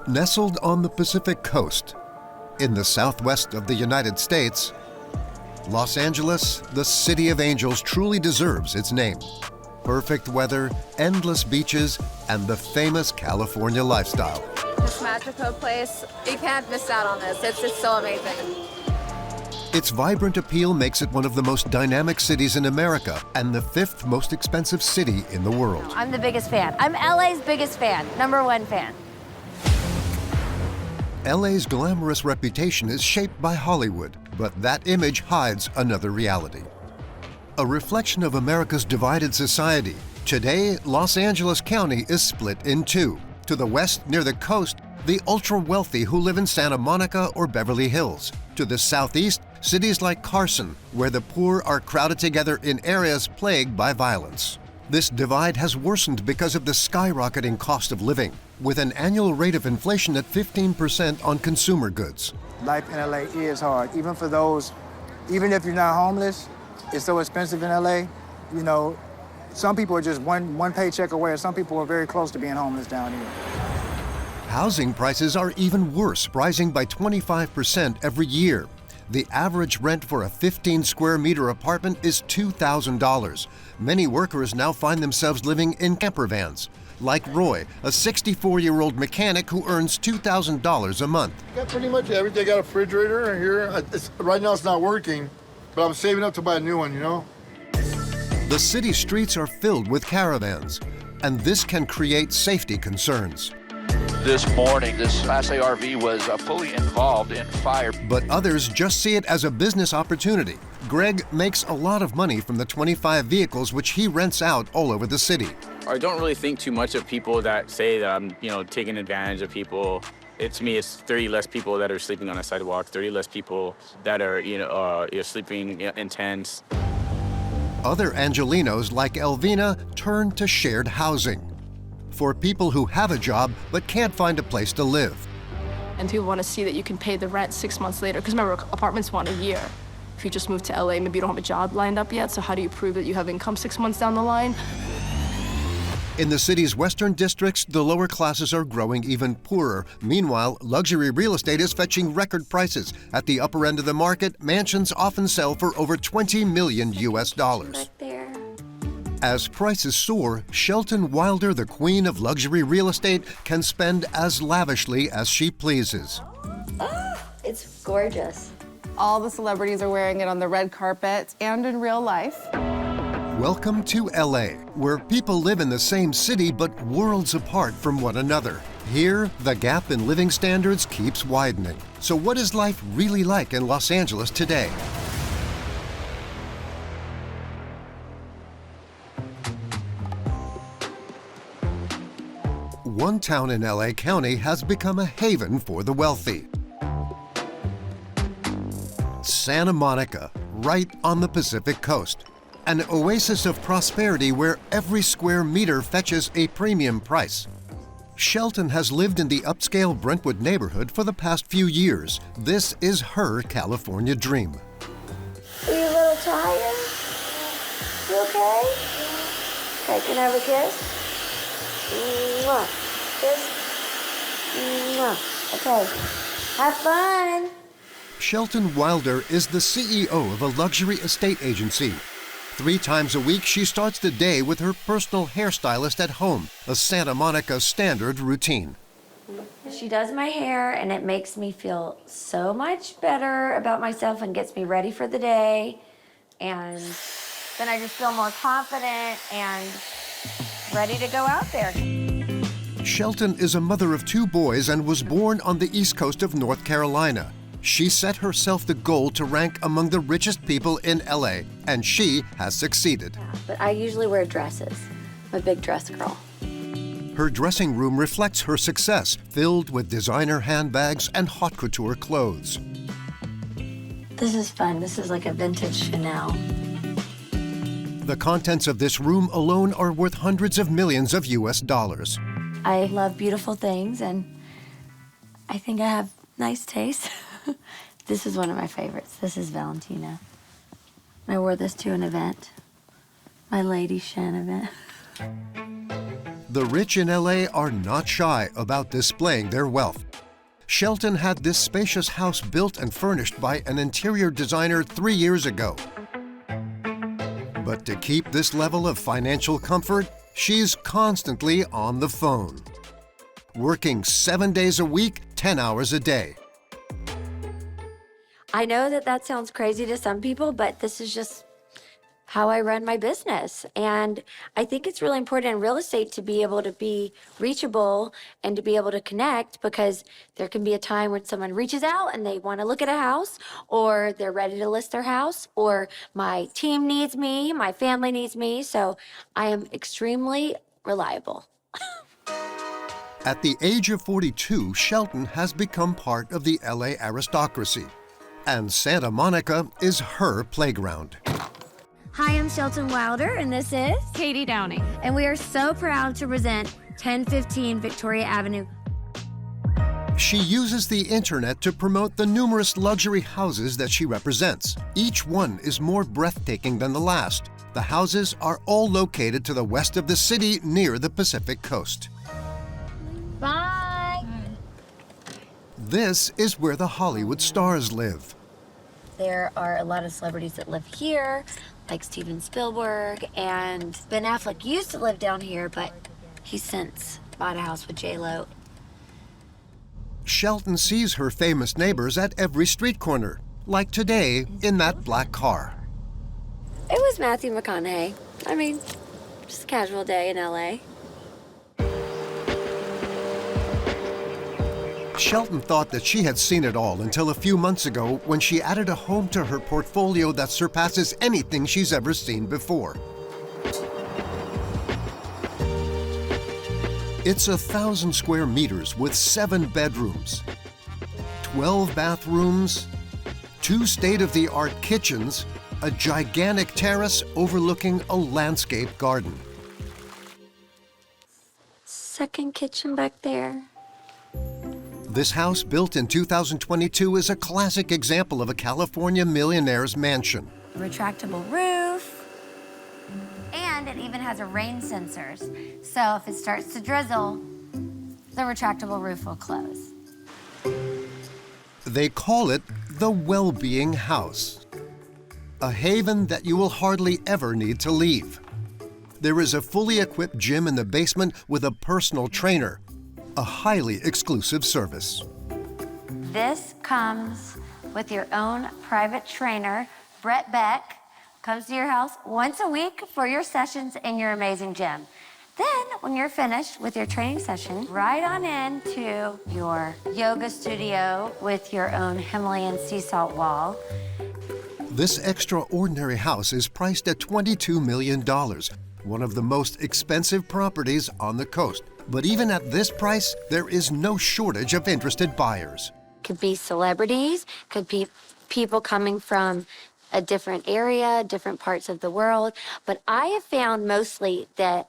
Nestled on the Pacific coast, in the southwest of the United States, Los Angeles, the City of Angels, truly deserves its name. Perfect weather, endless beaches, and the famous California lifestyle. This magical place, you can't miss out on this. It's just so amazing. Its vibrant appeal makes it one of the most dynamic cities in America and the 5th most expensive city in the world. I'm the biggest fan. I'm LA's biggest fan, #1 fan. LA's glamorous reputation is shaped by Hollywood, but that image hides another reality. A reflection of America's divided society, today Los Angeles County is split in two. To the west, near the coast, the ultra-wealthy who live in Santa Monica or Beverly Hills. To the southeast, cities like Carson, where the poor are crowded together in areas plagued by violence. This divide has worsened because of the skyrocketing cost of living, with an annual rate of inflation at 15% on consumer goods. Life in LA is hard, even for those, even if you're not homeless, it's so expensive in LA. You know, some people are just one paycheck away, and some people are very close to being homeless down here. Housing prices are even worse, rising by 25% every year. The average rent for a 15 square meter apartment is $2,000. Many workers now find themselves living in camper vans, like Roy, a 64-year-old mechanic who earns $2,000 a month. Got pretty much everything. Got a refrigerator here. Right now it's not working, but I'm saving up to buy a new one, you know? The city streets are filled with caravans, and this can create safety concerns. This morning, this Class A RV was fully involved in fire. But others just see it as a business opportunity. Greg makes a lot of money from the 25 vehicles which he rents out all over the city. I don't really think too much of people that say that I'm, taking advantage of people. It's me, it's 30 less people that are sleeping on the sidewalk, 30 less people that are, sleeping in tents. Other Angelinos like Elvina turn to shared housing for people who have a job but can't find a place to live. And people want to see that you can pay the rent 6 months later, because remember, apartments want a year. If you just moved to LA, maybe you don't have a job lined up yet, so how do you prove that you have income 6 months down the line? In the city's western districts, the lower classes are growing even poorer. Meanwhile, luxury real estate is fetching record prices. At the upper end of the market, mansions often sell for over $20 million US. Back there. As prices soar, Shelton Wilder, the queen of luxury real estate, can spend as lavishly as she pleases. Oh, it's gorgeous. All the celebrities are wearing it on the red carpet and in real life. Welcome to LA, where people live in the same city but worlds apart from one another. Here, the gap in living standards keeps widening. So what is life really like in Los Angeles today? One town in LA County has become a haven for the wealthy. Santa Monica, right on the Pacific coast. An oasis of prosperity where every square meter fetches a premium price. Shelton has lived in the upscale Brentwood neighborhood for the past few years. This is her California dream. Are you a little tired? You okay? Okay, can I have a kiss? Mwah. Kiss? Mwah. Okay. Have fun. Shelton Wilder is the CEO of a luxury estate agency. 3 times a week, she starts the day with her personal hairstylist at home, a Santa Monica standard routine. She does my hair, and it makes me feel so much better about myself and gets me ready for the day. And then I just feel more confident and ready to go out there. Shelton is a mother of 2 boys and was born on the east coast of North Carolina. She set herself the goal to rank among the richest people in LA, and she has succeeded. Yeah, but I usually wear dresses. I'm a big dress girl. Her dressing room reflects her success, filled with designer handbags and haute couture clothes. This is fun. This is like a vintage Chanel. The contents of this room alone are worth hundreds of millions of US dollars. I love beautiful things, and I think I have nice taste. This is one of my favorites. This is Valentina. I wore this to an event, my Lady Shan event. The rich in LA are not shy about displaying their wealth. Shelton had this spacious house built and furnished by an interior designer 3 years ago. But to keep this level of financial comfort, she's constantly on the phone, working 7 days a week, 10 hours a day. I know that that sounds crazy to some people, but this is just how I run my business. And I think it's really important in real estate to be able to be reachable and to be able to connect, because there can be a time when someone reaches out and they want to look at a house, or they're ready to list their house, or my team needs me, my family needs me. So I am extremely reliable. At the age of 42, Shelton has become part of the LA aristocracy, and Santa Monica is her playground. Hi, I'm Shelton Wilder, and this is Katie Downing. And we are so proud to present 1015 Victoria Avenue. She uses the internet to promote the numerous luxury houses that she represents. Each one is more breathtaking than the last. The houses are all located to the west of the city near the Pacific coast. Bye. This is where the Hollywood stars live. There are a lot of celebrities that live here, like Steven Spielberg, and Ben Affleck used to live down here, but he's since bought a house with J-Lo. Shelton sees her famous neighbors at every street corner, like today in that black car. It was Matthew McConaughey. I mean, just a casual day in LA. Shelton thought that she had seen it all until a few months ago when she added a home to her portfolio that surpasses anything she's ever seen before. It's 1,000 square meters with 7 bedrooms, 12 bathrooms, 2 state-of-the-art kitchens, a gigantic terrace overlooking a landscape garden. Second kitchen back there. This house, built in 2022, is a classic example of a California millionaire's mansion. A retractable roof. And it even has a rain sensors. So if it starts to drizzle, the retractable roof will close. They call it the well-being house, a haven that you will hardly ever need to leave. There is a fully equipped gym in the basement with a personal trainer, a highly exclusive service. This comes with your own private trainer. Brett Beck comes to your house once a week for your sessions in your amazing gym. Then, when you're finished with your training session, ride on in to your yoga studio with your own Himalayan sea salt wall. This extraordinary house is priced at $22 million, one of the most expensive properties on the coast. But even at this price, there is no shortage of interested buyers. Could be celebrities, could be people coming from a different area, different parts of the world. But I have found mostly that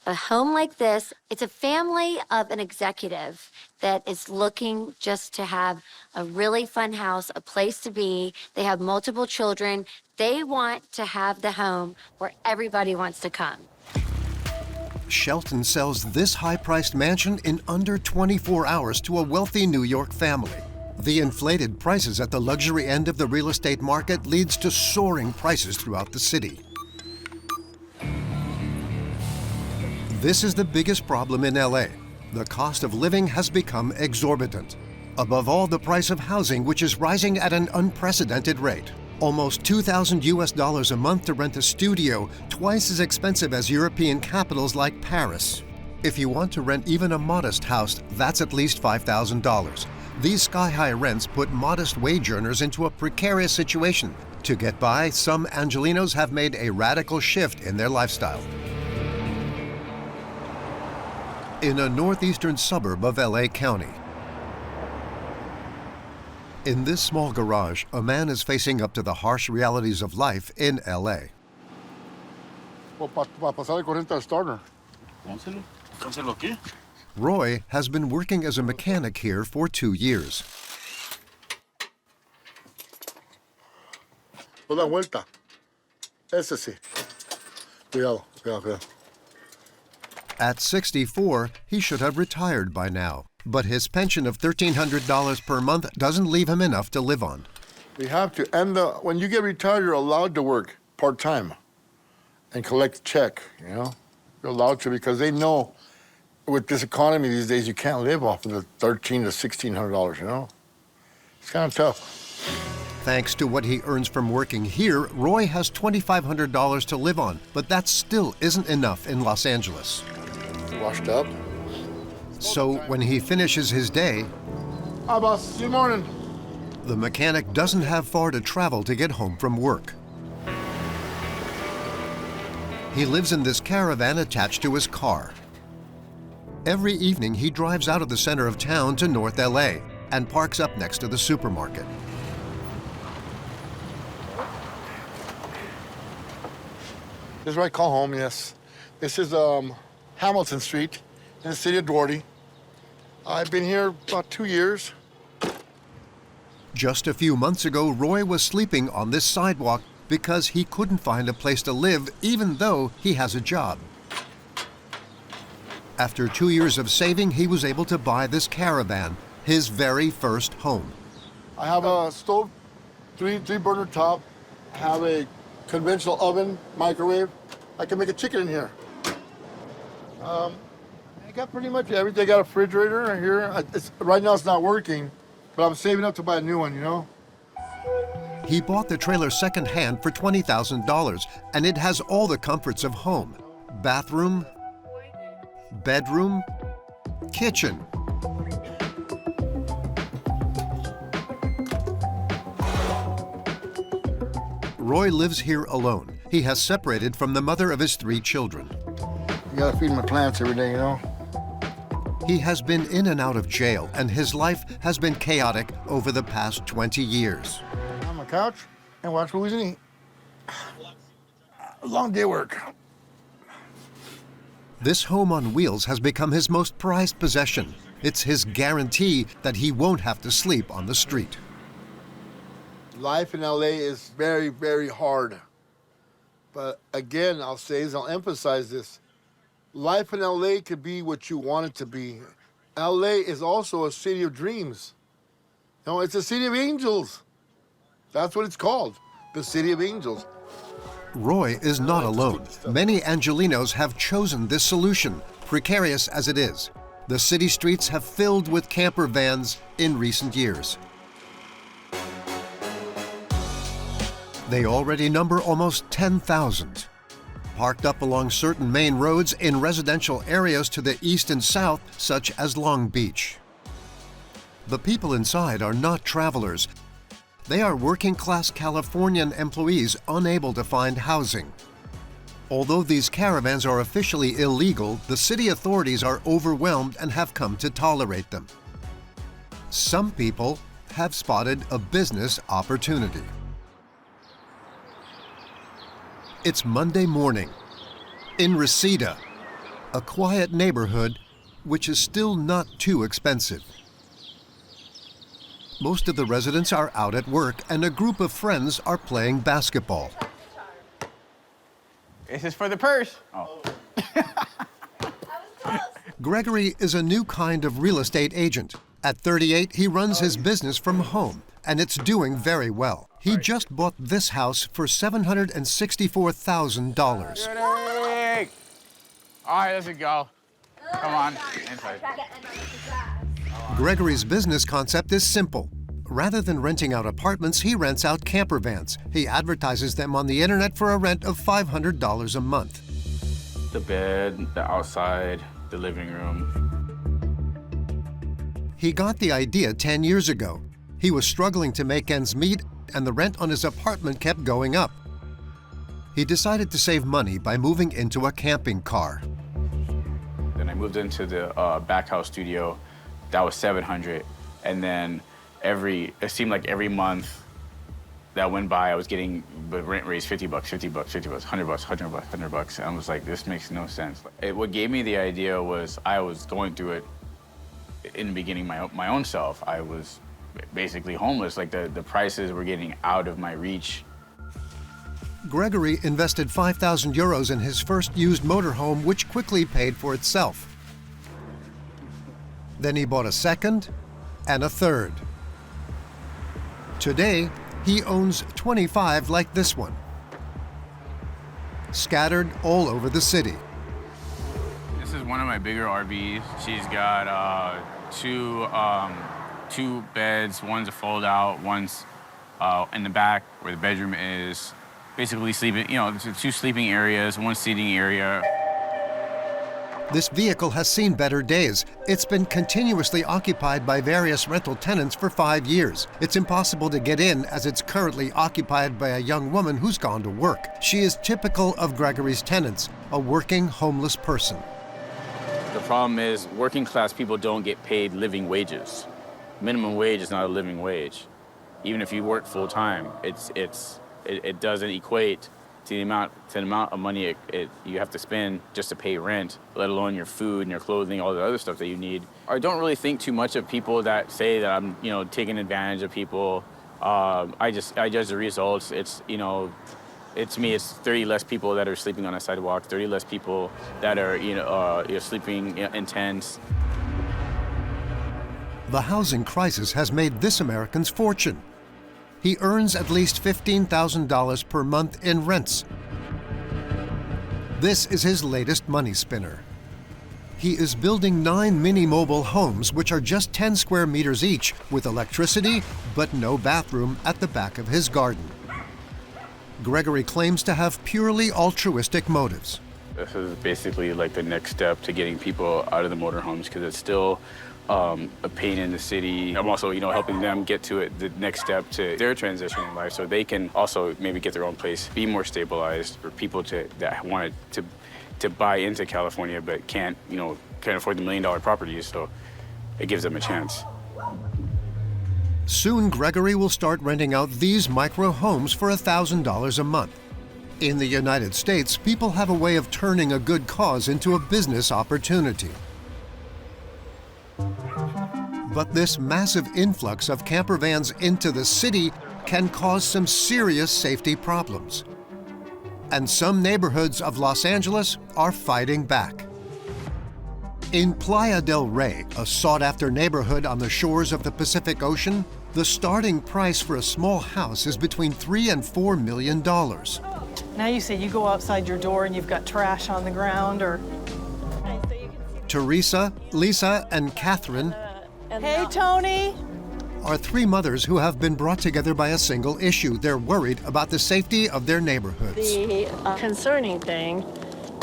a home like this, it's a family of an executive that is looking just to have a really fun house, a place to be. They have multiple children. They want to have the home where everybody wants to come. Shelton sells this high-priced mansion in under 24 hours to a wealthy New York family. The inflated prices at the luxury end of the real estate market leads to soaring prices throughout the city. This is the biggest problem in LA. The cost of living has become exorbitant. Above all, the price of housing, which is rising at an unprecedented rate. Almost $2,000 a month to rent a studio, twice as expensive as European capitals like Paris. If you want to rent even a modest house, that's at least $5,000. These sky-high rents put modest wage earners into a precarious situation. To get by, some Angelenos have made a radical shift in their lifestyle. In a northeastern suburb of LA County, in this small garage, a man is facing up to the harsh realities of life in LA. Well, para pasar el corriente al starter. Cánselo aquí. Roy has been working as a mechanic here for 2 years. No da vuelta. Ese sí. Cuidado, cuidado, cuidado. At 64, he should have retired by now, but his pension of $1,300 per month doesn't leave him enough to live on. We have to, and when you get retired, you're allowed to work part-time and collect a check, you know? You're allowed to because they know with this economy these days, you can't live off of the $1,300 to $1,600, you know? It's kind of tough. Thanks to what he earns from working here, Roy has $2,500 to live on, but that still isn't enough in Los Angeles. Washed up. So when he finishes his day, Hi, boss. See you in the morning. the mechanic doesn't have far to travel to get home from work. He lives in this caravan attached to his car. Every evening, he drives out of the center of town to North LA and parks up next to the supermarket. This is where I call home, yes. This is Hamilton Street in the city of Duarte. I've been here about 2 years. Just a few months ago, Roy was sleeping on this sidewalk because he couldn't find a place to live even though he has a job. After 2 years of saving, he was able to buy this caravan, his very first home. I have a stove, three burner top. I have a conventional oven, microwave. I can make a chicken in here. I got pretty much everything. I got a refrigerator right here. Right now it's not working, but I'm saving up to buy a new one, you know? He bought the trailer secondhand for $20,000, and it has all the comforts of home: bathroom, bedroom, kitchen. Roy lives here alone. He has separated from the mother of his 3 children. You gotta feed my plants every day, you know? He has been in and out of jail, and his life has been chaotic over the past 20 years. On my couch and watch movies and eat. Long day work. This home on wheels has become his most prized possession. It's his guarantee that he won't have to sleep on the street. Life in LA is very, very hard. But again, I'll say this, I'll emphasize this. Life in LA could be what you want it to be. LA is also a city of dreams. No, it's a city of angels. That's what it's called, the City of Angels. Roy is not alone. Many Angelinos have chosen this solution, precarious as it is. The city streets have filled with camper vans in recent years. They already number almost 10,000. Parked up along certain main roads in residential areas to the east and south, such as Long Beach. The people inside are not travelers. They are working-class Californian employees unable to find housing. Although these caravans are officially illegal, the city authorities are overwhelmed and have come to tolerate them. Some people have spotted a business opportunity. It's Monday morning in Reseda, a quiet neighborhood which is still not too expensive. Most of the residents are out at work, and a group of friends are playing basketball. This is for the purse. Oh. Gregory is a new kind of real estate agent. At 38, he runs his business from home, and it's doing very well. He just bought this house for $764,000. All right, let's go. Come on, inside. Gregory's business concept is simple. Rather than renting out apartments, he rents out camper vans. He advertises them on the internet for a rent of $500 a month. The bed, the outside, the living room. He got the idea 10 years ago. He was struggling to make ends meet, and the rent on his apartment kept going up. He decided to save money by moving into a camping car. Then I moved into the back house studio. That was $700, and then it seemed like every month that went by, I was getting the rent raised $50, $50, $50, $100. And I was like, this makes no sense. What gave me the idea was I was going through it in the beginning my own self. I was basically homeless. Like the prices were getting out of my reach. Gregory invested 5,000 euros in his first used motorhome, which quickly paid for itself. Then he bought a second and a third. Today, he owns 25 like this one, scattered all over the city. This is one of my bigger RVs. She's got two beds. One's a fold out, one's in the back where the bedroom is. Basically sleeping, there's two sleeping areas, one seating area. This vehicle has seen better days. It's been continuously occupied by various rental tenants for 5 years. It's impossible to get in as it's currently occupied by a young woman who's gone to work. She is typical of Gregory's tenants, a working homeless person. The problem is working class people don't get paid living wages. Minimum wage is not a living wage. Even if you work full time, it doesn't equate to the amount of money you have to spend just to pay rent, let alone your food and your clothing, all the other stuff that you need. I don't really think too much of people that say that I'm, taking advantage of people. I judge the results. It's me. It's 30 less people that are sleeping on a sidewalk, 30 less people that are, sleeping in tents. The housing crisis has made this American's fortune. He earns at least $15,000 per month in rents. This is his latest money spinner. He is building 9 mini mobile homes, which are just 10 square meters each, with electricity, but no bathroom at the back of his garden. Gregory claims to have purely altruistic motives. This is basically like the next step to getting people out of the motorhomes because it's still a pain in the city. I'm also, helping them get to it, the next step to their transition in life so they can also maybe get their own place, be more stabilized for people that wanted to buy into California but can't afford the $1 million properties, so it gives them a chance. Soon, Gregory will start renting out these micro homes for $1,000 a month. In the United States, people have a way of turning a good cause into a business opportunity. But this massive influx of camper vans into the city can cause some serious safety problems. And some neighborhoods of Los Angeles are fighting back. In Playa del Rey, a sought-after neighborhood on the shores of the Pacific Ocean, the starting price for a small house is between $3 and $4 million. Now you say you go outside your door and you've got trash on the ground or... Teresa, Lisa, and Catherine Hey, Tony! are 3 mothers who have been brought together by a single issue. They're worried about the safety of their neighborhoods. The concerning thing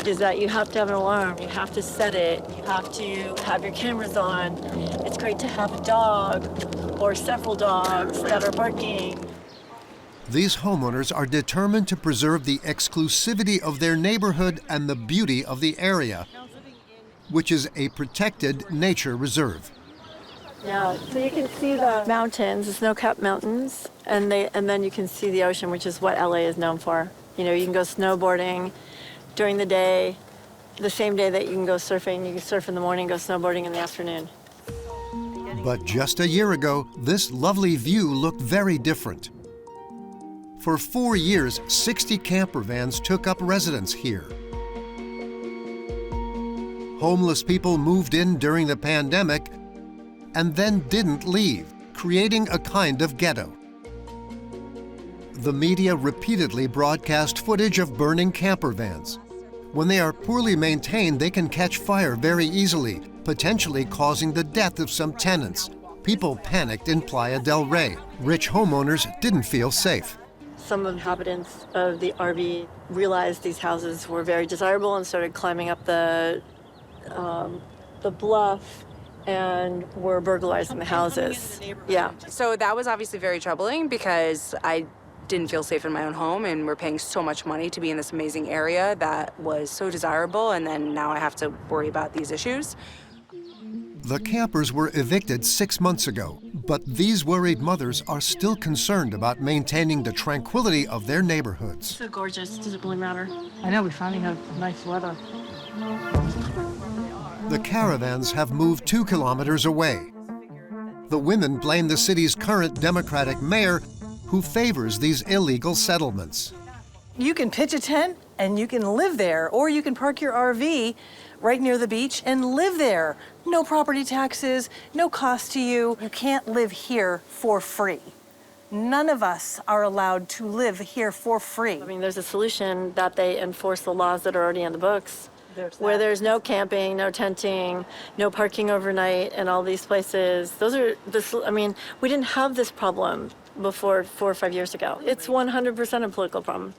is that you have to have an alarm, you have to set it, you have to have your cameras on. It's great to have a dog or several dogs that are barking. These homeowners are determined to preserve the exclusivity of their neighborhood and the beauty of the area, which is a protected nature reserve. Yeah, so you can see the mountains, the snow-capped mountains, and then you can see the ocean, which is what LA is known for. You can go snowboarding during the day, the same day that you can go surfing. You can surf in the morning, go snowboarding in the afternoon. But just a year ago, this lovely view looked very different. For 4 years, 60 camper vans took up residence here. Homeless people moved in during the pandemic and then didn't leave, creating a kind of ghetto. The media repeatedly broadcast footage of burning camper vans. When they are poorly maintained, they can catch fire very easily, potentially causing the death of some tenants. People panicked in Playa del Rey. Rich homeowners didn't feel safe. Some inhabitants of the RV realized these houses were very desirable and started climbing up the bluff and were burglarizing the houses. Yeah. So that was obviously very troubling because I didn't feel safe in my own home, and we're paying so much money to be in this amazing area that was so desirable, and then now I have to worry about these issues. The campers were evicted 6 months ago, but these worried mothers are still concerned about maintaining the tranquility of their neighborhoods. So gorgeous, does it really matter? I know, we finally have nice weather. The caravans have moved 2 kilometers away. The women blame the city's current Democratic mayor, who favors these illegal settlements. You can pitch a tent and you can live there, or you can park your RV right near the beach and live there. No property taxes, no cost to you. You can't live here for free. None of us are allowed to live here for free. I mean, there's a solution that they enforce the laws that are already in the books, where there's no camping, no tenting, no parking overnight in all these places. I mean, we didn't have this problem before 4 or 5 years ago. It's 100% a political problem.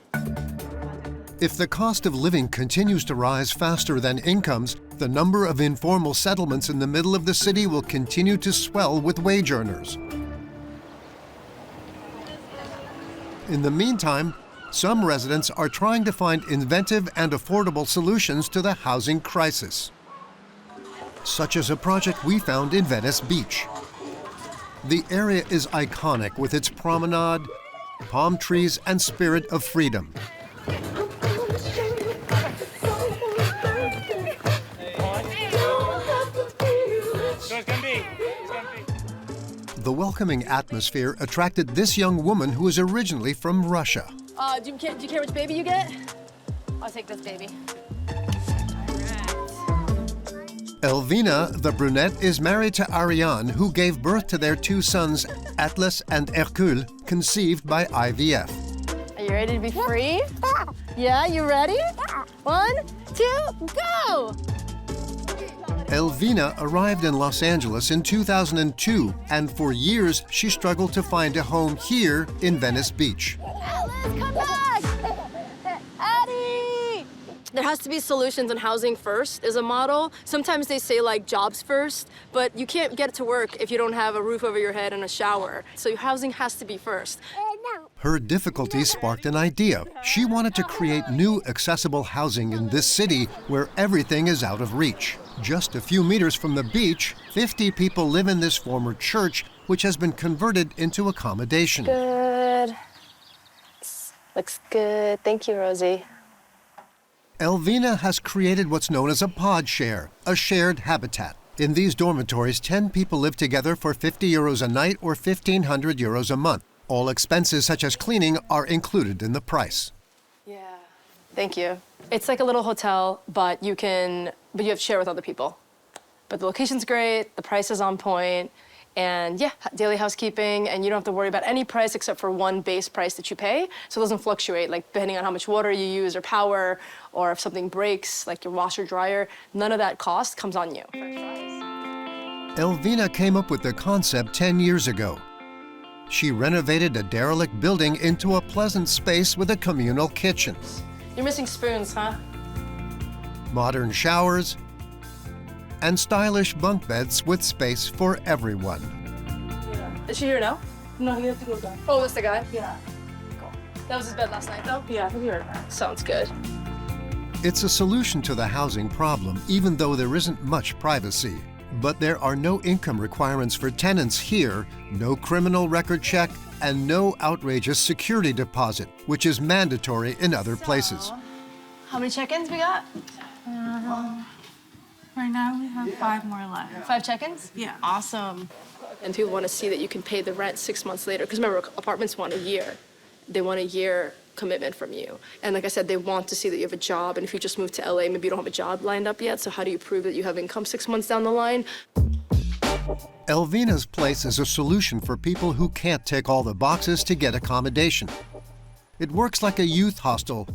If the cost of living continues to rise faster than incomes, the number of informal settlements in the middle of the city will continue to swell with wage earners. In the meantime, some residents are trying to find inventive and affordable solutions to the housing crisis, such as a project we found in Venice Beach. The area is iconic with its promenade, palm trees, and spirit of freedom. The welcoming atmosphere attracted this young woman who is originally from Russia. Do you care which baby you get? I'll take this baby. Elvina, the brunette, is married to Ariane, who gave birth to their 2 sons, Atlas and Hercule, conceived by IVF. Are you ready to be free? Yeah, you ready? 1, 2, go! Elvina arrived in Los Angeles in 2002, and for years she struggled to find a home here in Venice Beach. Alice, come back! Addie! There has to be solutions, and housing first is a model. Sometimes they say like jobs first, but you can't get to work if you don't have a roof over your head and a shower. So your housing has to be first. Her difficulties sparked an idea. She wanted to create new accessible housing in this city where everything is out of reach. Just a few meters from the beach, 50 people live in this former church, which has been converted into accommodation. Good. Looks good. Thank you, Rosie. Elvina has created what's known as a pod share, a shared habitat. In these dormitories, 10 people live together for 50 euros a night or 1,500 euros a month. All expenses such as cleaning are included in the price. Yeah. Thank you. It's like a little hotel, but you have to share with other people. But the location's great, the price is on point, and yeah, daily housekeeping, and you don't have to worry about any price except for one base price that you pay, so it doesn't fluctuate, like depending on how much water you use or power, or if something breaks, like your washer dryer, none of that cost comes on you. Elvina came up with the concept 10 years ago. She renovated a derelict building into a pleasant space with a communal kitchen. You're missing spoons, huh? Modern showers, and stylish bunk beds with space for everyone. Yeah. Is she here now? No, he has to go down. Oh, that's the guy? Yeah. Cool. That was his bed last night, though? Yeah, he'll be right back. Sounds good. It's a solution to the housing problem, even though there isn't much privacy. But there are no income requirements for tenants here, no criminal record check, and no outrageous security deposit, which is mandatory in other places. How many check-ins we got? Right now we have 5 more left. 5 check-ins? Yeah. Awesome. And people want to see that you can pay the rent 6 months later. Because remember, apartments want a year. They want a year commitment from you. And like I said, they want to see that you have a job. And if you just moved to LA, maybe you don't have a job lined up yet. So how do you prove that you have income 6 months down the line? Elvina's place is a solution for people who can't tick all the boxes to get accommodation. It works like a youth hostel,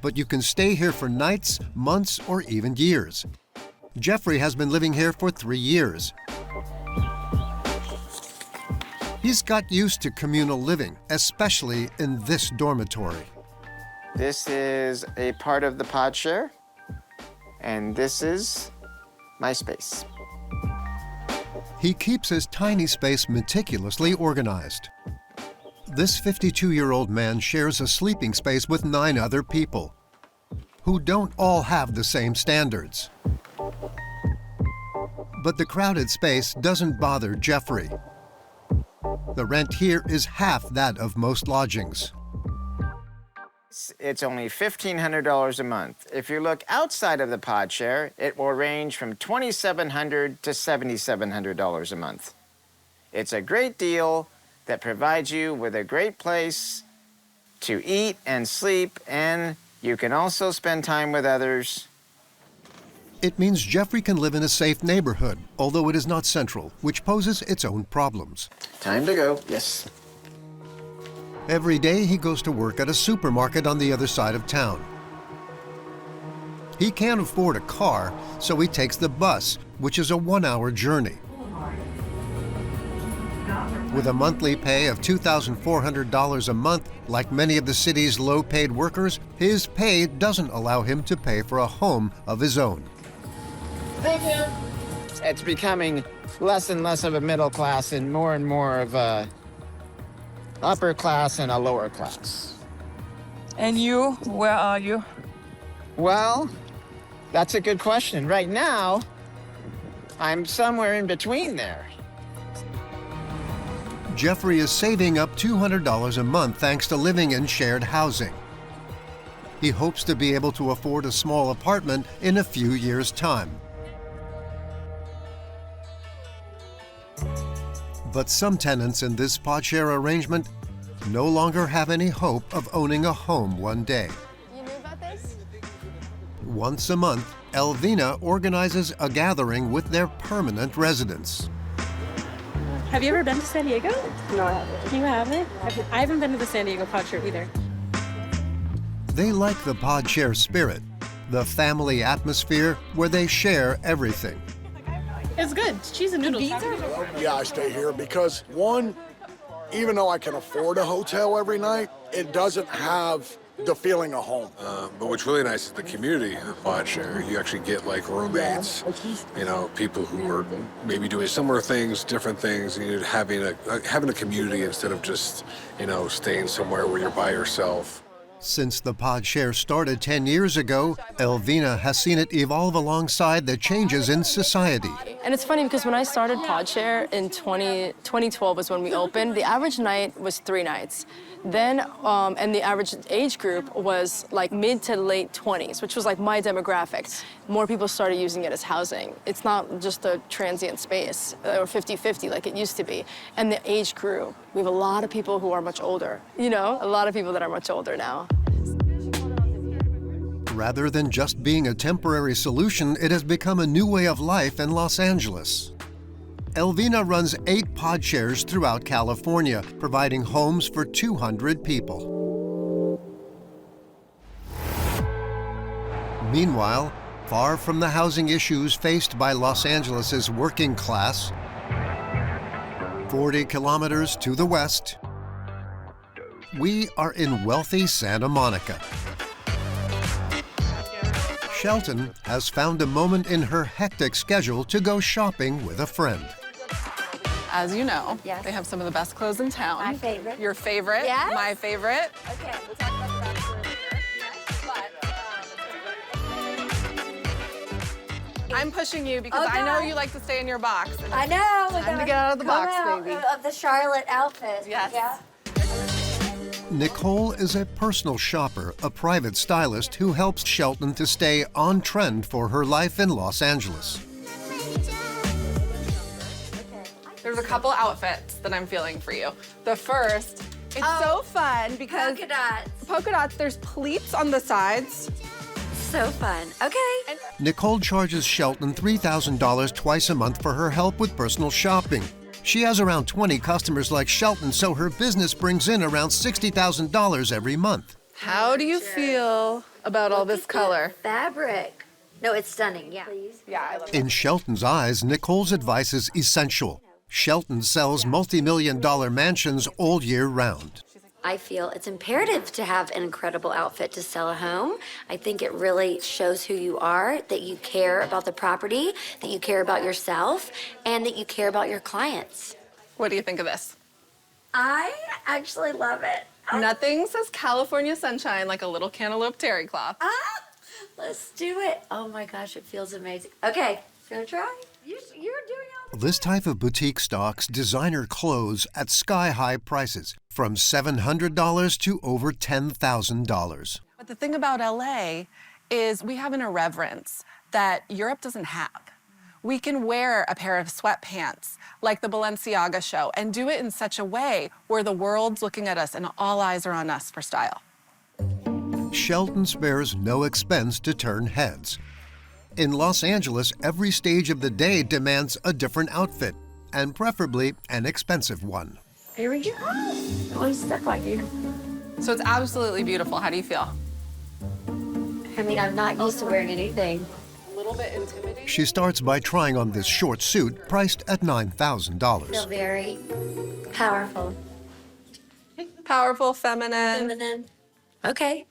but you can stay here for nights, months, or even years. Jeffrey has been living here for 3 years. He's got used to communal living, especially in this dormitory. This is a part of the pod share, and this is my space. He keeps his tiny space meticulously organized. This 52-year-old man shares a sleeping space with 9 other people who don't all have the same standards. But the crowded space doesn't bother Jeffrey. The rent here is half that of most lodgings. It's only $1,500 a month. If you look outside of the pod share, it will range from $2,700 to $7,700 a month. It's a great deal that provides you with a great place to eat and sleep, and you can also spend time with others. It means Jeffrey can live in a safe neighborhood, although it is not central, which poses its own problems. Time to go, yes. Every day he goes to work at a supermarket on the other side of town. He can't afford a car, so he takes the bus, which is a 1-hour journey. With a monthly pay of $2,400 a month, like many of the city's low-paid workers, his pay doesn't allow him to pay for a home of his own. It's becoming less and less of a middle class and more of a upper class and a lower class. And you, where are you? Well, that's a good question. Right now, I'm somewhere in between there. Jeffrey is saving up $200 a month thanks to living in shared housing. He hopes to be able to afford a small apartment in a few years' time. But some tenants in this pod share arrangement no longer have any hope of owning a home one day. You knew about this? Once a month, Elvina organizes a gathering with their permanent residents. Have you ever been to San Diego? No, I haven't. You haven't? I haven't been to the San Diego pod share either. They like the pod share spirit, the family atmosphere where they share everything. It's good. Cheese and noodles. Yeah, I stay here because, one, even though I can afford a hotel every night, it doesn't have the feeling of home. But what's really nice is the community pod share. You actually get like roommates, you know, people who are maybe doing similar things, different things, and you're having a community instead of just, you know, staying somewhere where you're by yourself. Since the pod share started 10 years ago, Elvina has seen it evolve alongside the changes in society. And it's funny because when I started Podshare in 2012 was when we opened, the average night was 3 nights. Then, and the average age group was like mid to late 20s, which was like my demographic. More people started using it as housing. It's not just a transient space or 50-50 like it used to be. And the age grew. We have a lot of people who are much older, you know, a lot of people that are much older now. Rather than just being a temporary solution, it has become a new way of life in Los Angeles. Elvina runs 8 pod shares throughout California, providing homes for 200 people. Meanwhile, far from the housing issues faced by Los Angeles' working class, 40 kilometers to the west, we are in wealthy Santa Monica. Shelton has found a moment in her hectic schedule to go shopping with a friend. As you know, they have some of the best clothes in town. My favorite. Your favorite, Yes? my favorite. Okay, we'll talk about the bachelor later. I'm pushing you because Oh, I know God. you like to stay in your box. And I know. Time to get out of the box, baby. Of the Charlotte outfit. Yes. Yeah. Nicole is a personal shopper, a private stylist who helps Shelton to stay on trend for her life in Los Angeles. There's a couple outfits that I'm feeling for you. The first, it's so fun because Polka dots. Polka dots, there's pleats on the sides. So fun. Okay. Nicole charges Shelton $3,000 twice a month for her help with personal shopping. She has around 20 customers like Shelton, so her business brings in around $60,000 every month. How do you feel about all this color? Fabric. No, it's stunning. Yeah. Please. Yeah, I love it. In Shelton's eyes, Nicole's advice is essential. Shelton sells multi-million-dollar mansions all year round. I feel it's imperative to have an incredible outfit to sell a home. I think it really shows who you are, that you care about the property, that you care about yourself, and that you care about your clients. What do you think of this? I actually love it. Nothing says California sunshine like a little cantaloupe terry cloth. Let's do it. Oh my gosh, it feels amazing. Okay, gonna try? You're doing all. This type of boutique stocks designer clothes at sky-high prices, from $700 to over $10,000. But the thing about LA is we have an irreverence that Europe doesn't have. We can wear a pair of sweatpants like the Balenciaga show and do it in such a way where the world's looking at us and all eyes are on us for style. Shelton spares no expense to turn heads. In Los Angeles, every stage of the day demands a different outfit, and preferably an expensive one. Here we go. One step on you. So it's absolutely beautiful. How do you feel? I mean, I'm not used to wearing anything. A little bit intimidating. She starts by trying on this short suit priced at $9,000. Feel very powerful. Powerful, feminine. Feminine. Okay.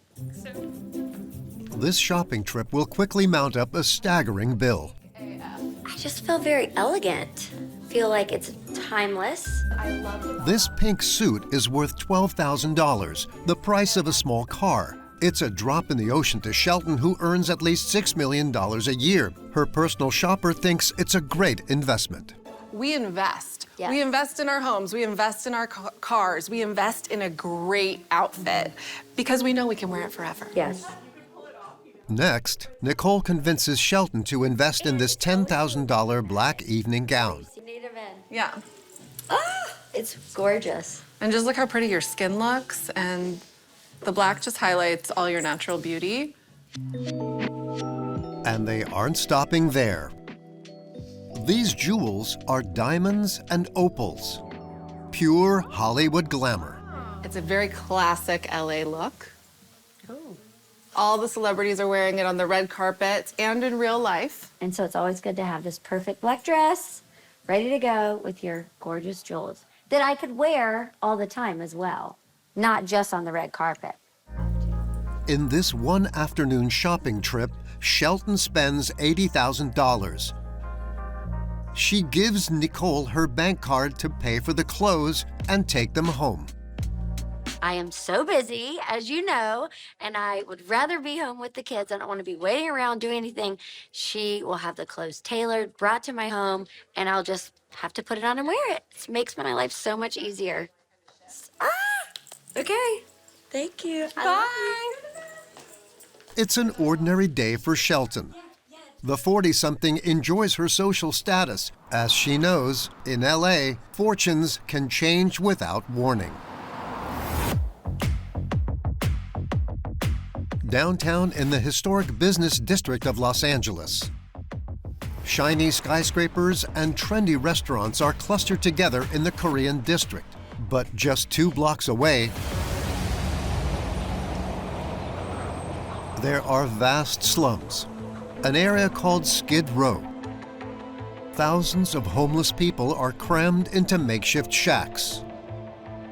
This shopping trip will quickly mount up a staggering bill. I just feel very elegant. Feel like it's timeless. I love it. This pink suit is worth $12,000, the price of a small car. It's a drop in the ocean to Shelton, who earns at least $6 million a year. Her personal shopper thinks it's a great investment. We invest. Yes. We invest in our homes. We invest in our cars. We invest in a great outfit because we know we can wear it forever. Yes. Next, Nicole convinces Shelton to invest in this $10,000 black evening gown. You need them in. Yeah. Ah, it's gorgeous. And just look how pretty your skin looks, and the black just highlights all your natural beauty. And they aren't stopping there. These jewels are diamonds and opals. Pure Hollywood glamour. It's a very classic LA look. All the celebrities are wearing it on the red carpet and in real life. And so it's always good to have this perfect black dress ready to go with your gorgeous jewels that I could wear all the time as well, not just on the red carpet. In this one afternoon shopping trip, Shelton spends $80,000. She gives Nicole her bank card to pay for the clothes and take them home. I am so busy, as you know, and I would rather be home with the kids. I don't want to be waiting around doing anything. She will have the clothes tailored, brought to my home, and I'll just have to put it on and wear it. It makes my life so much easier. Ah! Okay. Thank you. Bye. It's an ordinary day for Shelton. The 40-something enjoys her social status. As she knows, in LA, fortunes can change without warning. Downtown in the historic business district of Los Angeles. Shiny skyscrapers and trendy restaurants are clustered together in the Korean district. But just 2 blocks away, there are vast slums, an area called Skid Row. Thousands of homeless people are crammed into makeshift shacks.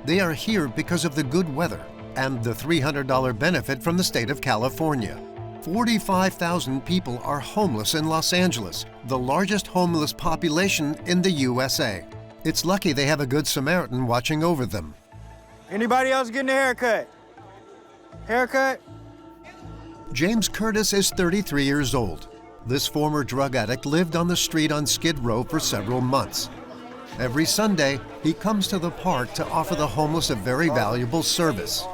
They are here because of the good weather and the $300 benefit from the state of California. 45,000 people are homeless in Los Angeles, the largest homeless population in the USA. It's lucky they have a good Samaritan watching over them. Anybody else getting a haircut? Haircut? James Curtis is 33 years old. This former drug addict lived on the street on Skid Row for several months. Every Sunday, he comes to the park to offer the homeless a very valuable service: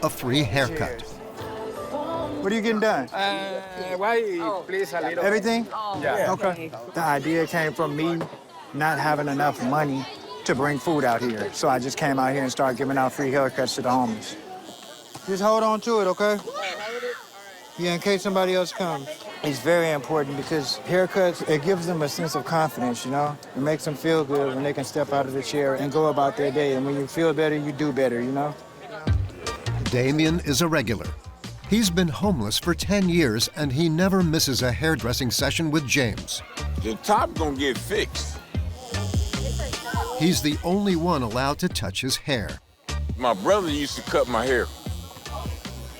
a free haircut. What are you getting done? Why, please, a little. Everything? Yeah. Okay. The idea came from me not having enough money to bring food out here. So I just came out here and started giving out free haircuts to the homeless. Just hold on to it, okay? Yeah, in case somebody else comes. It's very important because haircuts, it gives them a sense of confidence, you know? It makes them feel good when they can step out of the chair and go about their day. And when you feel better, you do better, you know? Damien is a regular. He's been homeless for 10 years and he never misses a hairdressing session with James. The top gonna get fixed. He's the only one allowed to touch his hair. My brother used to cut my hair.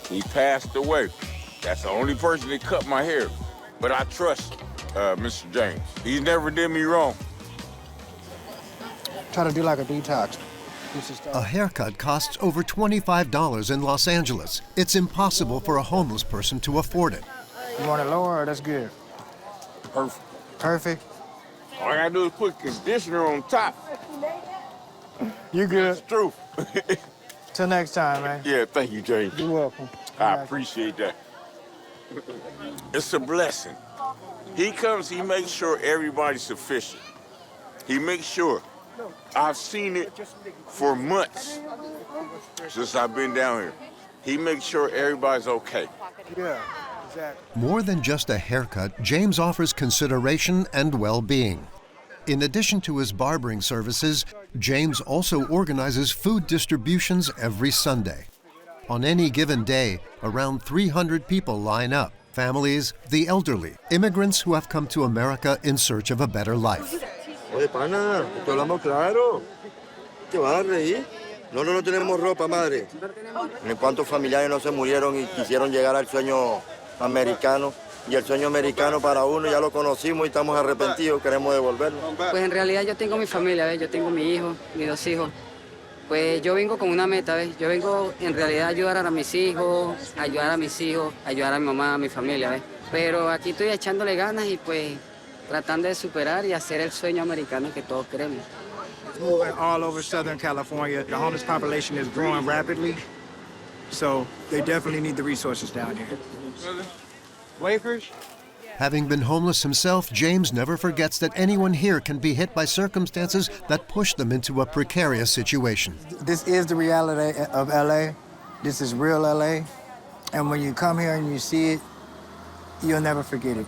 He passed away. That's the only person that cut my hair. But I trust Mr. James. He never did me wrong. Try to do like a detox. A haircut costs over $25 in Los Angeles. It's impossible for a homeless person to afford it. You want it lower or that's good? Perfect. Perfect? All I gotta do is put conditioner on top. You good? That's true. Till next time, man. Yeah, thank you, James. You're welcome. I appreciate that. It's a blessing. He comes, he makes sure everybody's sufficient. He makes sure. I've seen it for months since I've been down here. He makes sure everybody's okay. Yeah, exactly. More than just a haircut, James offers consideration and well-being. In addition to his barbering services, James also organizes food distributions every Sunday. On any given day, around 300 people line up. Families, the elderly, immigrants who have come to America in search of a better life. Oye, pana, te hablamos claro. Te vas a reír. Nosotros no tenemos ropa, madre. Ni cuántos familiares no se murieron y quisieron llegar al sueño americano. Y el sueño americano para uno ya lo conocimos y estamos arrepentidos, queremos devolverlo. Pues en realidad yo tengo mi familia, ¿ves? Yo tengo mi hijo, mis 2 hijos. Pues yo vengo con una meta, ¿ves? Yo vengo en realidad a ayudar a mis hijos, ayudar a mis hijos, ayudar a mi mamá, a mi familia, ¿ves? Pero aquí estoy echándole ganas y pues tratando de superar y hacer el sueño americano que todos queremos. Moving all over Southern California. The homeless population is growing rapidly, so they definitely need the resources down here. Wafers? Having been homeless himself, James never forgets that anyone here can be hit by circumstances that push them into a precarious situation. This is the reality of LA. This is real LA. And when you come here and you see it, you'll never forget it.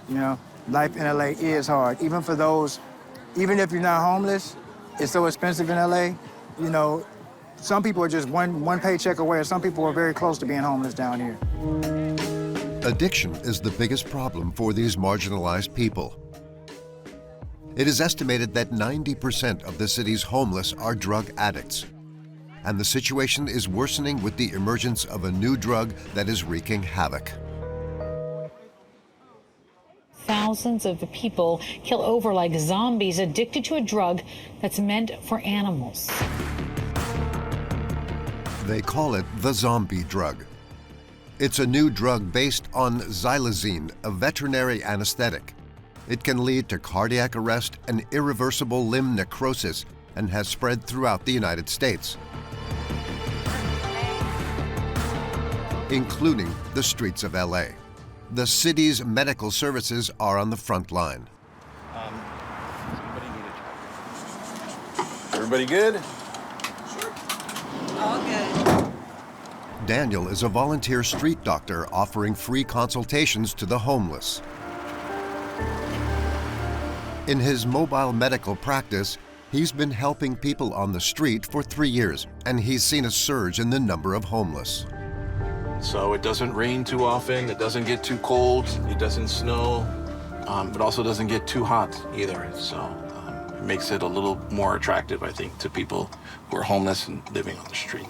You know, life in LA is hard. Even for those, even if you're not homeless, it's so expensive in LA. You know, some people are just one paycheck away, or some people are very close to being homeless down here. Addiction is the biggest problem for these marginalized people. It is estimated that 90% of the city's homeless are drug addicts. And the situation is worsening with the emergence of a new drug that is wreaking havoc. Thousands of people kill over like zombies addicted to a drug that's meant for animals. They call it the zombie drug. It's a new drug based on xylazine, a veterinary anesthetic. It can lead to cardiac arrest and irreversible limb necrosis and has spread throughout the United States, including the streets of LA. The city's medical services are on the front line. Everybody good? All good. Daniel is a volunteer street doctor offering free consultations to the homeless. In his mobile medical practice, he's been helping people on the street for 3 years, and he's seen a surge in the number of homeless. So it doesn't rain too often, it doesn't get too cold, it doesn't snow, but also doesn't get too hot either. So it makes it a little more attractive, I think, to people who are homeless and living on the street.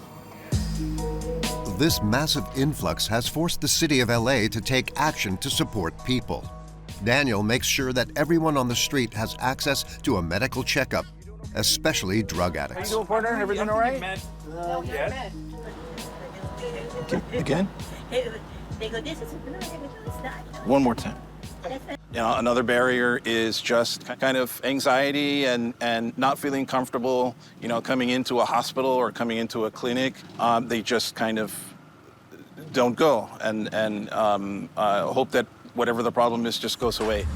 This massive influx has forced the city of LA to take action to support people. Daniel makes sure that everyone on the street has access to a medical checkup, especially drug addicts. How you doing, partner? Everything all right? Yes. Again? One more time. You know, another barrier is just kind of anxiety and not feeling comfortable, you know, coming into a hospital or coming into a clinic. They just kind of don't go and hope that whatever the problem is just goes away.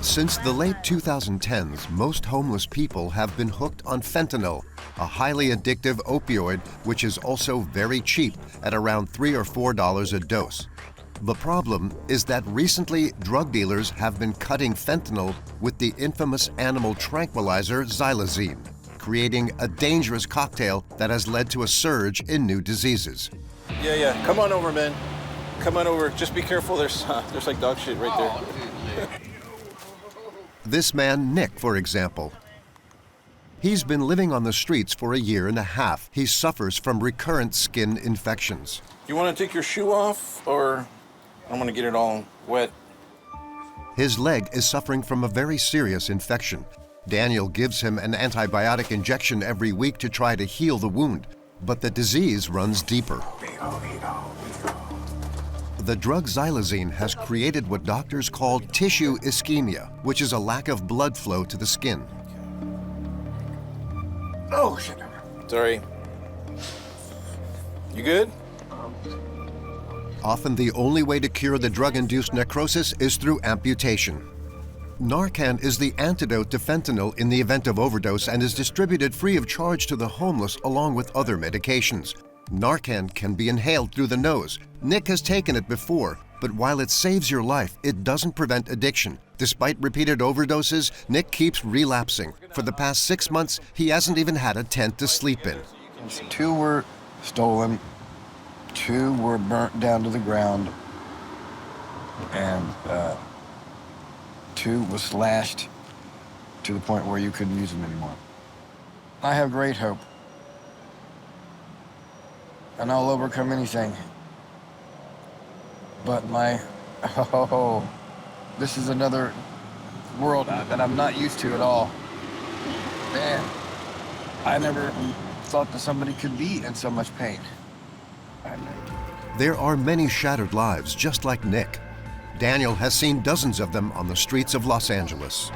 Since the late 2010s, most homeless people have been hooked on fentanyl, a highly addictive opioid which is also very cheap at around $3 or $4 a dose. The problem is that recently drug dealers have been cutting fentanyl with the infamous animal tranquilizer xylazine, creating a dangerous cocktail that has led to a surge in new diseases. Yeah. Come on over, man. Come on over. Just be careful. There's like dog shit right there. This man, Nick, for example. He's been living on the streets for 1.5 years. He suffers from recurrent skin infections. You want to take your shoe off, or I don't want to get it all wet? His leg is suffering from a very serious infection. Daniel gives him an antibiotic injection every week to try to heal the wound, but the disease runs deeper. The drug xylazine has created what doctors call tissue ischemia, which is a lack of blood flow to the skin. Oh, shit. Sorry. You good? Often the only way to cure the drug-induced necrosis is through amputation. Narcan is the antidote to fentanyl in the event of overdose and is distributed free of charge to the homeless along with other medications. Narcan can be inhaled through the nose. Nick has taken it before, but while it saves your life, it doesn't prevent addiction. Despite repeated overdoses, Nick keeps relapsing. For the past 6 months, he hasn't even had a tent to sleep in. 2 were stolen, 2 were burnt down to the ground, and 2 was slashed to the point where you couldn't use them anymore. I have great hope, and I'll overcome anything. But this is another world that I'm not used to at all. Man, I never thought that somebody could be in so much pain. There are many shattered lives just like Nick. Daniel has seen dozens of them on the streets of Los Angeles.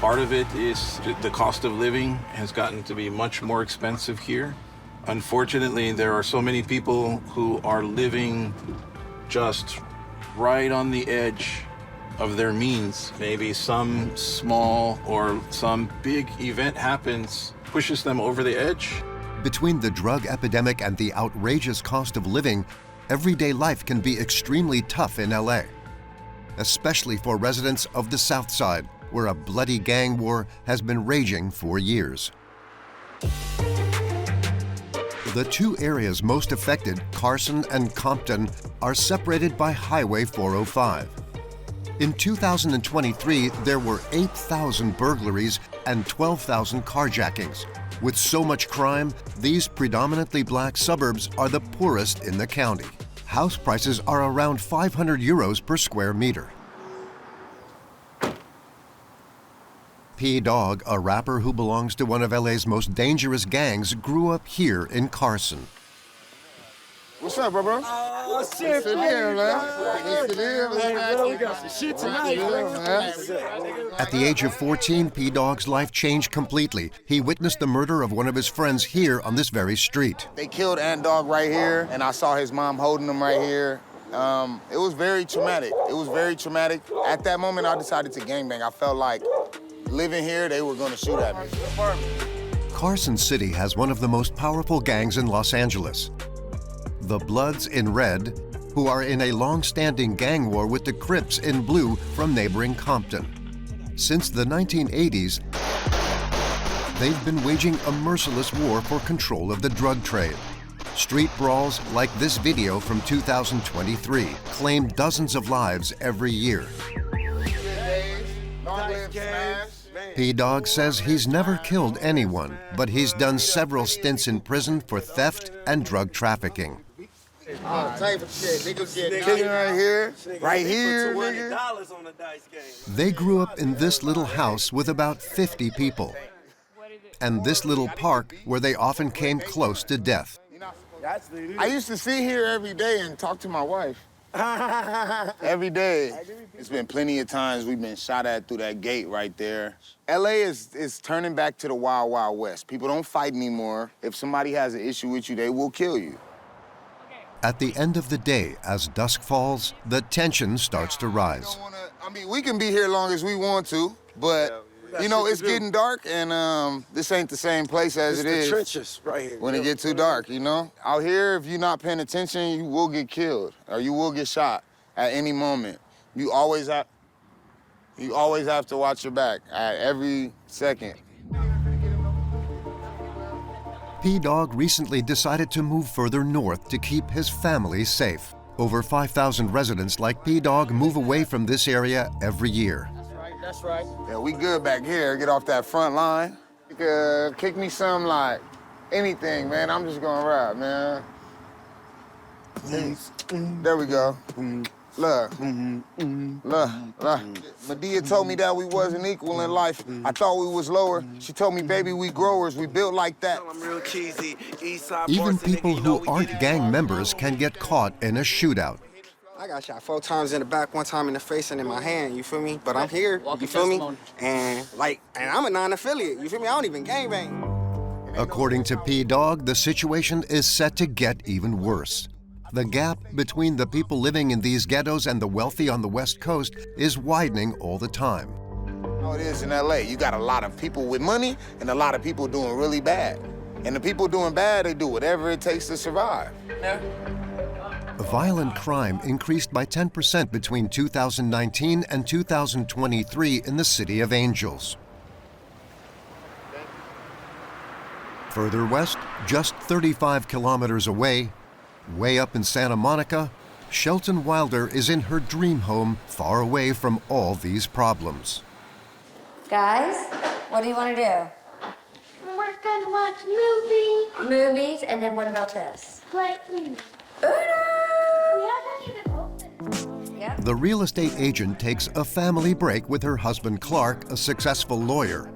Part of it is the cost of living has gotten to be much more expensive here. Unfortunately, there are so many people who are living just right on the edge of their means. Maybe some small or some big event happens, pushes them over the edge. Between the drug epidemic and the outrageous cost of living, everyday life can be extremely tough in LA, especially for residents of the Southside, where a bloody gang war has been raging for years. The 2 areas most affected, Carson and Compton, are separated by Highway 405. In 2023, there were 8,000 burglaries and 12,000 carjackings. With so much crime, these predominantly black suburbs are the poorest in the county. House prices are around 500 euros per square meter. P-Dog, a rapper who belongs to one of LA's most dangerous gangs, grew up here in Carson. What's up, bro? Oh, shit, man. We got some shit tonight, man. At the age of 14, P-Dog's life changed completely. He witnessed the murder of one of his friends here on this very street. They killed Ant Dog right here, and I saw his mom holding him right here. It was very traumatic. It was very traumatic. At that moment, I decided to gangbang. I felt like living here, they were going to shoot at me. Carson City has one of the most powerful gangs in Los Angeles. The Bloods in red, who are in a long-standing gang war with the Crips in blue from neighboring Compton. Since the 1980s, they've been waging a merciless war for control of the drug trade. Street brawls like this video from 2023 claim dozens of lives every year. P-Dog says he's never killed anyone, but he's done several stints in prison for theft and drug trafficking. Type of shit. Niggas get right here, nigga. They grew up in this little house with about 50 people, and this little park where they often came close to death. I used to sit here every day and talk to my wife. Every day. It's been plenty of times we've been shot at through that gate right there. LA is turning back to the Wild Wild West. People don't fight anymore. If somebody has an issue with you, they will kill you. At the end of the day, as dusk falls, the tension starts to rise. I mean, we can be here long as we want to, but, you know, it's getting dark, and this ain't the same place as it is. It's the trenches right here. When it gets too dark, you know? Out here, if you're not paying attention, you will get killed, or you will get shot at any moment. You always have to watch your back at every second. P-Dog recently decided to move further north to keep his family safe. Over 5,000 residents like P-Dog move away from this area every year. That's right. Yeah, we good back here. Get off that front line. You could kick me some, like, anything, man. I'm just gonna rap, man. There we go. Look. Medea told me that we wasn't equal in life. I thought we was lower. She told me, baby, we growers. We built like that. Even people who aren't gang members can get caught in a shootout. I got shot 4 times in the back, 1 time in the face and in my hand, you feel me? But I'm here, you feel me? And I'm a non-affiliate, you feel me? I don't even gangbang. According to P-Dog, the situation is set to get even worse. The gap between the people living in these ghettos and the wealthy on the West Coast is widening all the time. How it is in LA, you got a lot of people with money and a lot of people doing really bad. And the people doing bad, they do whatever it takes to survive. Violent crime increased by 10% between 2019 and 2023 in the City of Angels. Further west, just 35 kilometers away, way up in Santa Monica, Shelton Wilder is in her dream home far away from all these problems. Guys, what do you want to do? We're gonna watch movies. Movies, and then what about this? Play Uno. The real estate agent takes a family break with her husband Clark, a successful lawyer,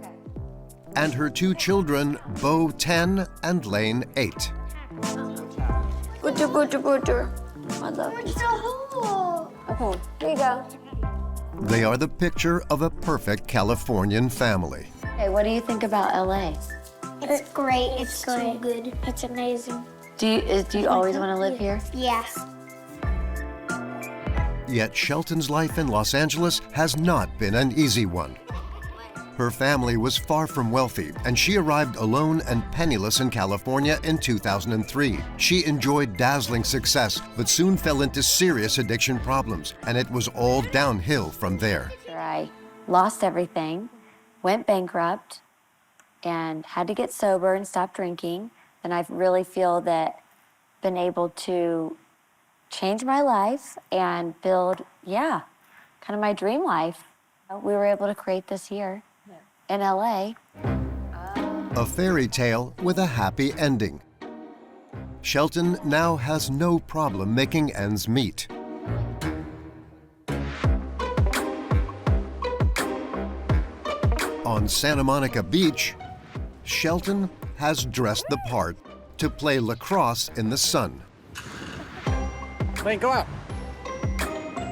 and her two children, Bo 10 and Lane 8. Butcher. I love these. Okay, here you go. They are the picture of a perfect Californian family. Hey, what do you think about LA? It's great. It's so good. It's amazing. Do you always want to live here? Yes. Yet Shelton's life in Los Angeles has not been an easy one. Her family was far from wealthy, and she arrived alone and penniless in California in 2003. She enjoyed dazzling success, but soon fell into serious addiction problems, and it was all downhill from there. I lost everything, went bankrupt, and had to get sober and stop drinking. And I really feel that I've been able to change my life and build, kind of my dream life. We were able to create this here in LA. A fairy tale with a happy ending. Shelton now has no problem making ends meet. On Santa Monica Beach, Shelton has dressed the part to play lacrosse in the sun. Lane, go out.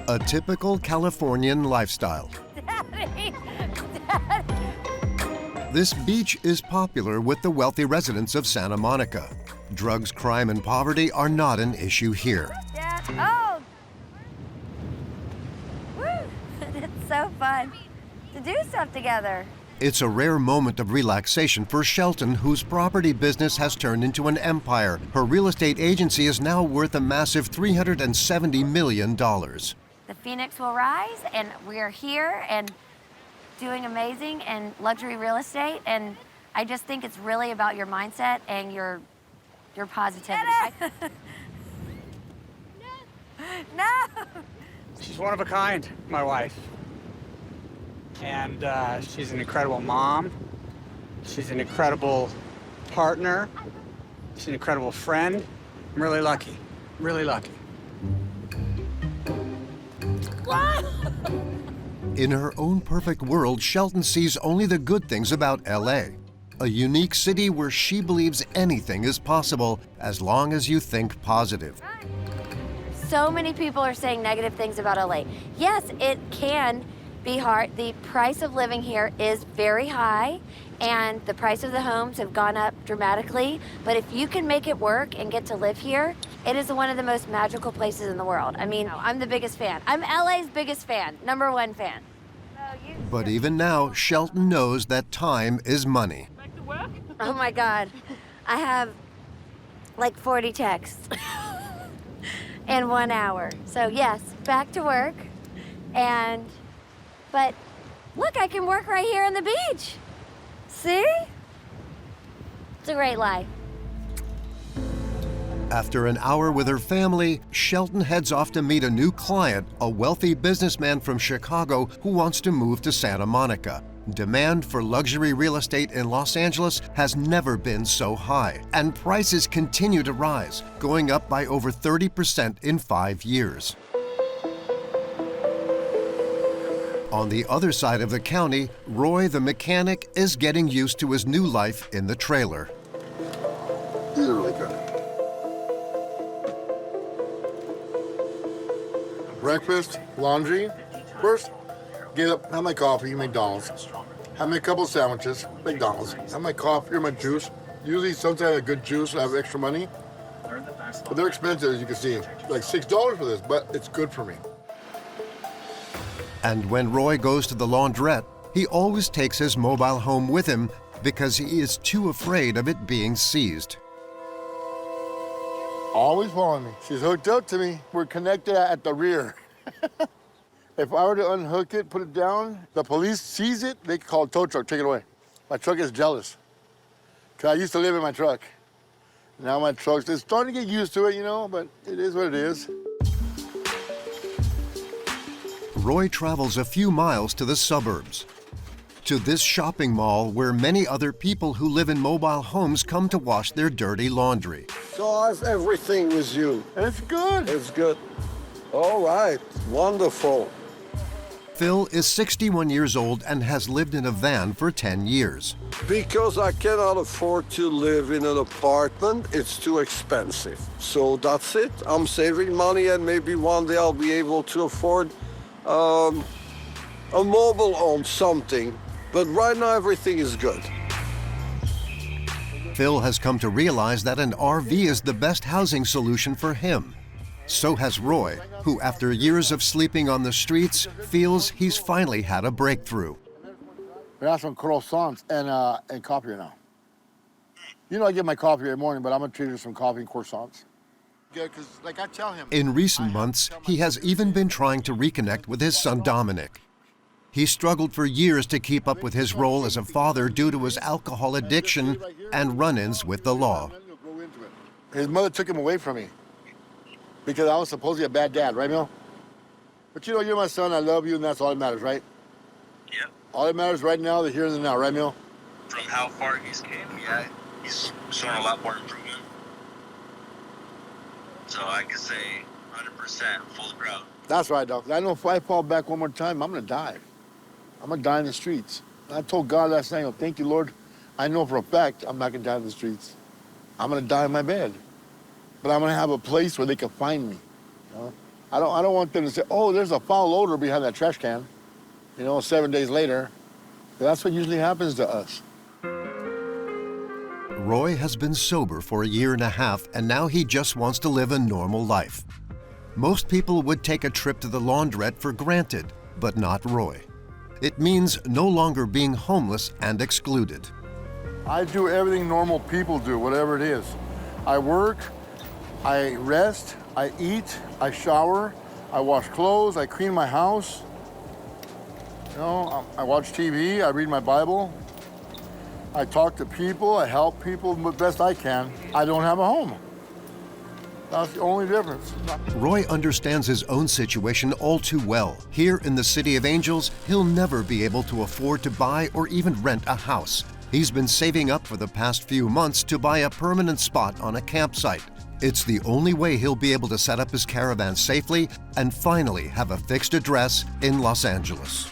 A typical Californian lifestyle. Daddy! This beach is popular with the wealthy residents of Santa Monica. Drugs, crime, and poverty are not an issue here. Dad, oh! Woo! It's so fun to do stuff together. It's a rare moment of relaxation for Shelton, whose property business has turned into an empire. Her real estate agency is now worth a massive $370 million. The Phoenix will rise, and we're here and doing amazing in luxury real estate. And I just think it's really about your mindset and your positivity. No! She's one of a kind, my wife. And she's an incredible mom. She's an incredible partner. She's an incredible friend. I'm really lucky, really lucky. In her own perfect world, Shelton sees only the good things about LA. A unique city where she believes anything is possible as long as you think positive. So many people are saying negative things about LA. Yes, it can be hard. The price of living here is very high, and the price of the homes have gone up dramatically. But if you can make it work and get to live here, it is one of the most magical places in the world. I mean, I'm the biggest fan. I'm LA's biggest fan, #1 fan. But even now, Shelton knows that time is money. Oh my God, I have like 40 texts in 1 hour. So yes, back to work. But look, I can work right here on the beach. See? It's a great life. After an hour with her family, Shelton heads off to meet a new client, a wealthy businessman from Chicago who wants to move to Santa Monica. Demand for luxury real estate in Los Angeles has never been so high, and prices continue to rise, going up by over 30% in 5 years. On the other side of the county, Roy the mechanic is getting used to his new life in the trailer. These are really good. Breakfast, laundry. First, get up, have my coffee, McDonald's. Have me a couple sandwiches, McDonald's. Have my coffee or my juice. Usually sometimes a good juice, I have extra money. But they're expensive, as you can see. Like $6 for this, but it's good for me. And when Roy goes to the laundrette, he always takes his mobile home with him because he is too afraid of it being seized. Always following me. She's hooked up to me. We're connected at the rear. If I were to unhook it, put it down, the police seize it, they call a tow truck, take it away. My truck is jealous. Because I used to live in my truck. Now my truck's starting to get used to it, you know, but it is what it is. Roy travels a few miles to the suburbs, to this shopping mall where many other people who live in mobile homes come to wash their dirty laundry. So how's everything with you? It's good. It's good. All right, wonderful. Phil is 61 years old and has lived in a van for 10 years. Because I cannot afford to live in an apartment, it's too expensive. So that's it. I'm saving money and maybe one day I'll be able to afford a mobile home, something. But right now everything is good. Phil has come to realize that an RV is the best housing solution for him. So has Roy, who after years of sleeping on the streets, feels he's finally had a breakthrough. We have some croissants and coffee right now. You know I get my coffee every morning, but I'm gonna treat her some coffee and croissants. Yeah, because like I tell him. In recent months, he has even been trying to reconnect with his son Dominic. He struggled for years to keep up with his role as a father due to his alcohol addiction and run-ins with the law. His mother took him away from me because I was supposedly a bad dad, right, Mel? But you know, you're my son, I love you, and that's all that matters, right? Yeah. All that matters right now, the here and the now, right, Mel? From how far he's came, yeah, he's shown a lot more improvement. So I could say 100% full ground. That's right, Doc. I know if I fall back one more time, I'm gonna die. I'm gonna die in the streets. I told God last night, thank you, Lord. I know for a fact I'm not gonna die in the streets. I'm gonna die in my bed. But I'm gonna have a place where they can find me. You know? I don't want them to say, oh, there's a foul odor behind that trash can. You know, 7 days later. That's what usually happens to us. Roy has been sober for a year and a half, and now he just wants to live a normal life. Most people would take a trip to the laundrette for granted, but not Roy. It means no longer being homeless and excluded. I do everything normal people do, whatever it is. I work, I rest, I eat, I shower, I wash clothes, I clean my house. You know, I watch TV, I read my Bible. I talk to people, I help people the best I can. I don't have a home. That's the only difference. Roy understands his own situation all too well. Here in the City of Angels, he'll never be able to afford to buy or even rent a house. He's been saving up for the past few months to buy a permanent spot on a campsite. It's the only way he'll be able to set up his caravan safely and finally have a fixed address in Los Angeles.